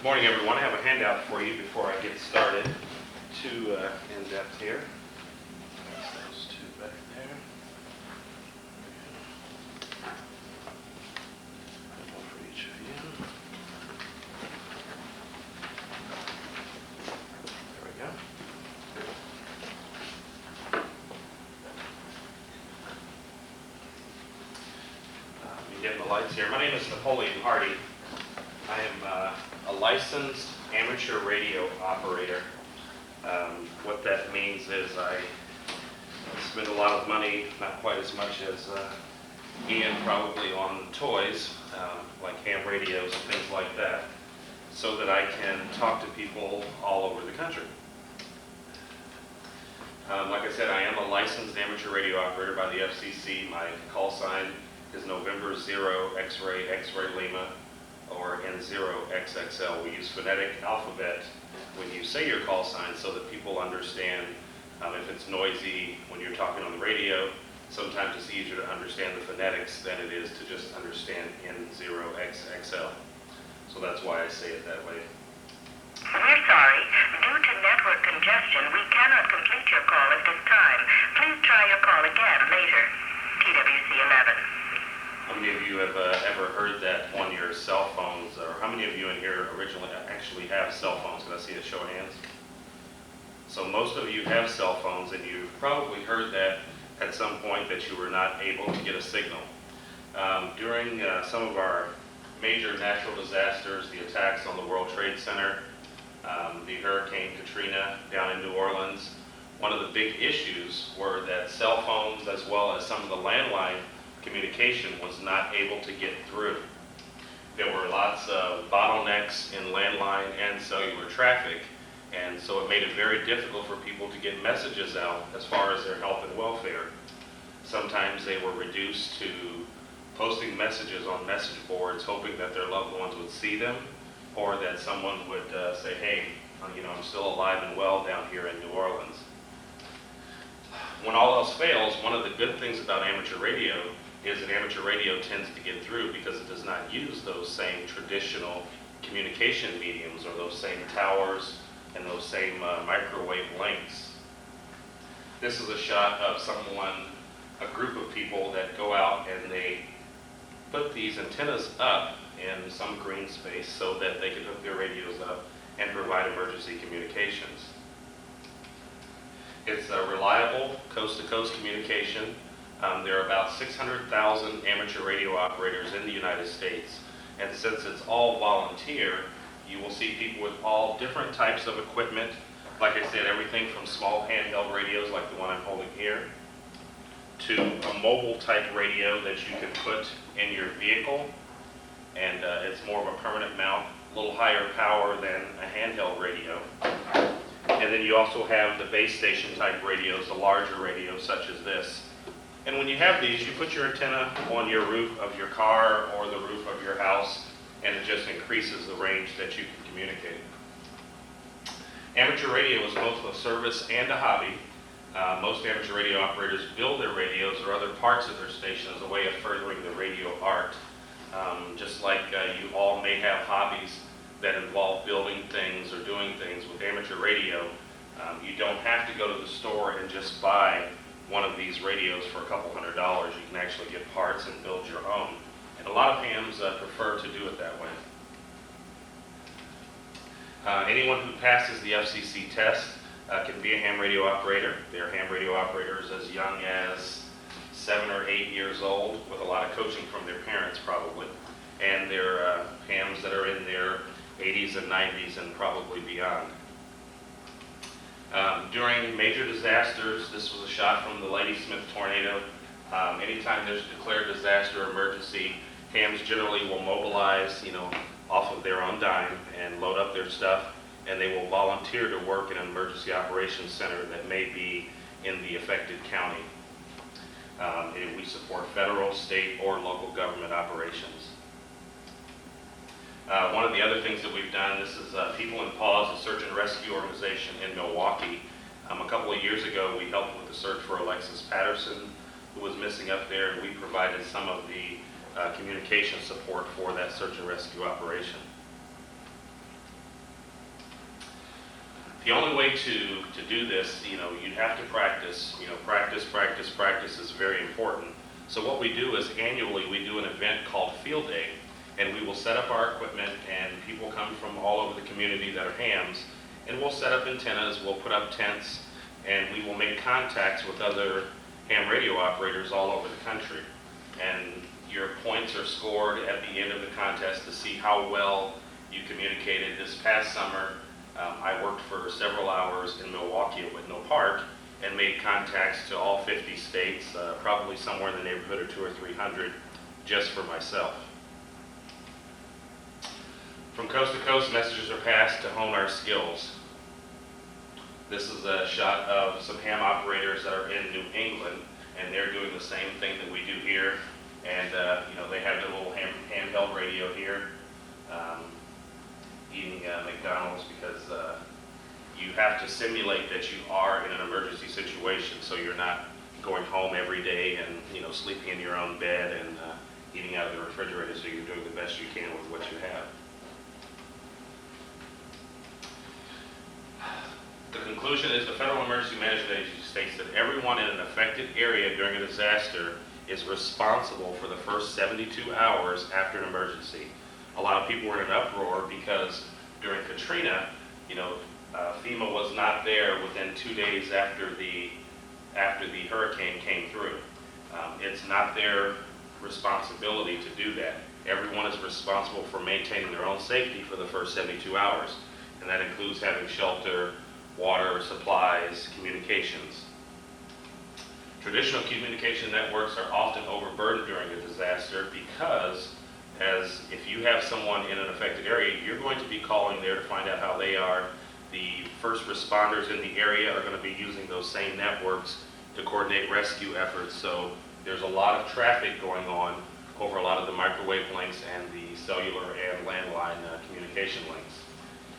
Morning, everyone. I have a handout for you before I get started. Two in-depth here. That's those two back there. One for each of you. There we go. You getting the lights here. My name is Napoleon. I am a licensed amateur radio operator. What that means is I spend a lot of money, not quite as much as Ian probably, on toys, like ham radios and things like that, so that I can talk to people all over the country. Like I said, I am a licensed amateur radio operator by the FCC. My call sign is November 0 X-ray Lima, or N0XXL. We use phonetic alphabet when you say your call sign so that people understand if it's noisy when you're talking on the radio. Sometimes it's easier to understand the phonetics than it is to just understand N0XXL. So that's why I say it that way. We're sorry. Due to network congestion, we cannot complete your call at this time. Please try your call again later. TWC 11. How many of you have ever heard that on your cell phones, or how many of you in here originally actually have cell phones? Can I see a show of hands? So most of you have cell phones, and you've probably heard that at some point that you were not able to get a signal. During some of our major natural disasters, the attacks on the World Trade Center, the Hurricane Katrina down in New Orleans, one of the big issues were that cell phones, as well as some of the landline communication, was not able to get through. There were lots of bottlenecks in landline and cellular traffic, and so it made it very difficult for people to get messages out as far as their health and welfare. Sometimes they were reduced to posting messages on message boards, hoping that their loved ones would see them, or that someone would say, hey, I'm still alive and well down here in New Orleans. When all else fails, one of the good things about amateur radio is that amateur radio tends to get through because it does not use those same traditional communication mediums, or those same towers and those same microwave links. This is a shot of a group of people that go out and they put these antennas up in some green space so that they can hook their radios up and provide emergency communications. It's a reliable coast-to-coast communication. There are about 600,000 amateur radio operators in the United States, and since it's all volunteer, you will see people with all different types of equipment. Like I said, everything from small handheld radios like the one I'm holding here, to a mobile type radio that you can put in your vehicle, and it's more of a permanent mount, a little higher power than a handheld radio. And then you also have the base station type radios, the larger radios such as this. And when you have these, you put your antenna on your roof of your car or the roof of your house, and it just increases the range that you can communicate. Amateur radio is both a service and a hobby. Most amateur radio operators build their radios or other parts of their station as a way of furthering the radio art. Just like you all may have hobbies that involve building things or doing things, with amateur radio, you don't have to go to the store and just buy one of these radios for a couple $100. You can actually get parts and build your own. And a lot of hams prefer to do it that way. Anyone who passes the FCC test can be a ham radio operator. They're ham radio operators as young as 7 or 8 years old, with a lot of coaching from their parents probably. And they're hams that are in their 80s and 90s and probably beyond. During major disasters, this was a shot from the Ladysmith tornado. Anytime there's a declared disaster or emergency, hams generally will mobilize, off of their own dime and load up their stuff, and they will volunteer to work in an emergency operations center that may be in the affected county. And we support federal, state, or local government operations. One of the other things that we've done, this is People in Pause, a search and rescue organization in Milwaukee. A couple of years ago, we helped with the search for Alexis Patterson, who was missing up there, and we provided some of the communication support for that search and rescue operation. The only way to do this, you'd have to practice. Practice is very important. So what we do is annually we do an event called Field Day, and we will set up our equipment, and people come from all over the community that are hams, and we'll set up antennas, we'll put up tents, and we will make contacts with other ham radio operators all over the country. And your points are scored at the end of the contest to see how well you communicated. This past summer, I worked for several hours in Milwaukee at Whitnell Park and made contacts to all 50 states, probably somewhere in the neighborhood of 200 or 300 just for myself. From coast to coast, messages are passed to hone our skills. This is a shot of some ham operators that are in New England, and they're doing the same thing that we do here. And they have their little handheld radio here, eating McDonald's, because you have to simulate that you are in an emergency situation, so you're not going home every day and sleeping in your own bed and eating out of the refrigerator. So you're doing the best you can with what you have. The conclusion is the Federal Emergency Management Agency states that everyone in an affected area during a disaster is responsible for the first 72 hours after an emergency. A lot of people were in an uproar because during Katrina, FEMA was not there within 2 days after the hurricane came through. It's not their responsibility to do that. Everyone is responsible for maintaining their own safety for the first 72 hours, and that includes having shelter, water, supplies, communications. Traditional communication networks are often overburdened during a disaster because, if you have someone in an affected area, you're going to be calling there to find out how they are. The first responders in the area are going to be using those same networks to coordinate rescue efforts. So there's a lot of traffic going on over a lot of the microwave links and the cellular and landline communication links.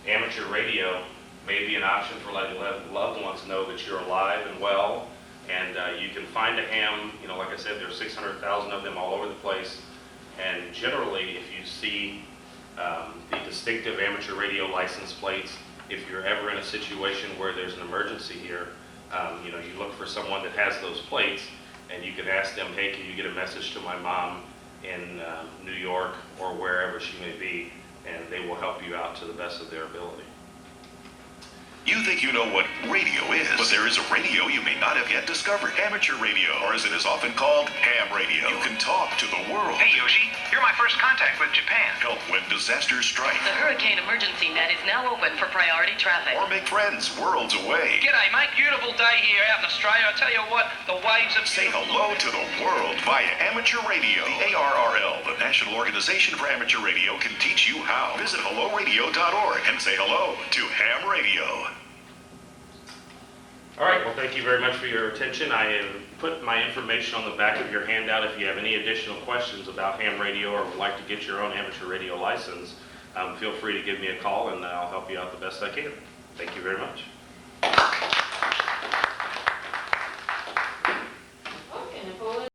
Amateur radio may be an option for letting loved ones know that you're alive and well. And you can find a ham, like I said, there's 600,000 of them all over the place. And generally, if you see the distinctive amateur radio license plates, if you're ever in a situation where there's an emergency here, you look for someone that has those plates, and you can ask them, hey, can you get a message to my mom in New York or wherever she may be, and they will help you out to the best of their ability. You think you know what radio is, but there is a radio you may not have yet discovered. Amateur radio, or as it is often called, ham radio. You can talk to the world. Hey, Yoshi, you're my first contact with Japan. Help when disasters strike. The Hurricane Emergency Net is now open for priority traffic. Or make friends worlds away. G'day, mate. Beautiful day here out in Australia. I tell you what, the waves have... Say hello to the world via amateur radio. The ARRL, the National Organization for Amateur Radio, can teach you how. Visit helloradio.org and say hello to ham radio. All right, well, thank you very much for your attention. I have put my information on the back of your handout. If you have any additional questions about ham radio or would like to get your own amateur radio license, feel free to give me a call and I'll help you out the best I can. Thank you very much.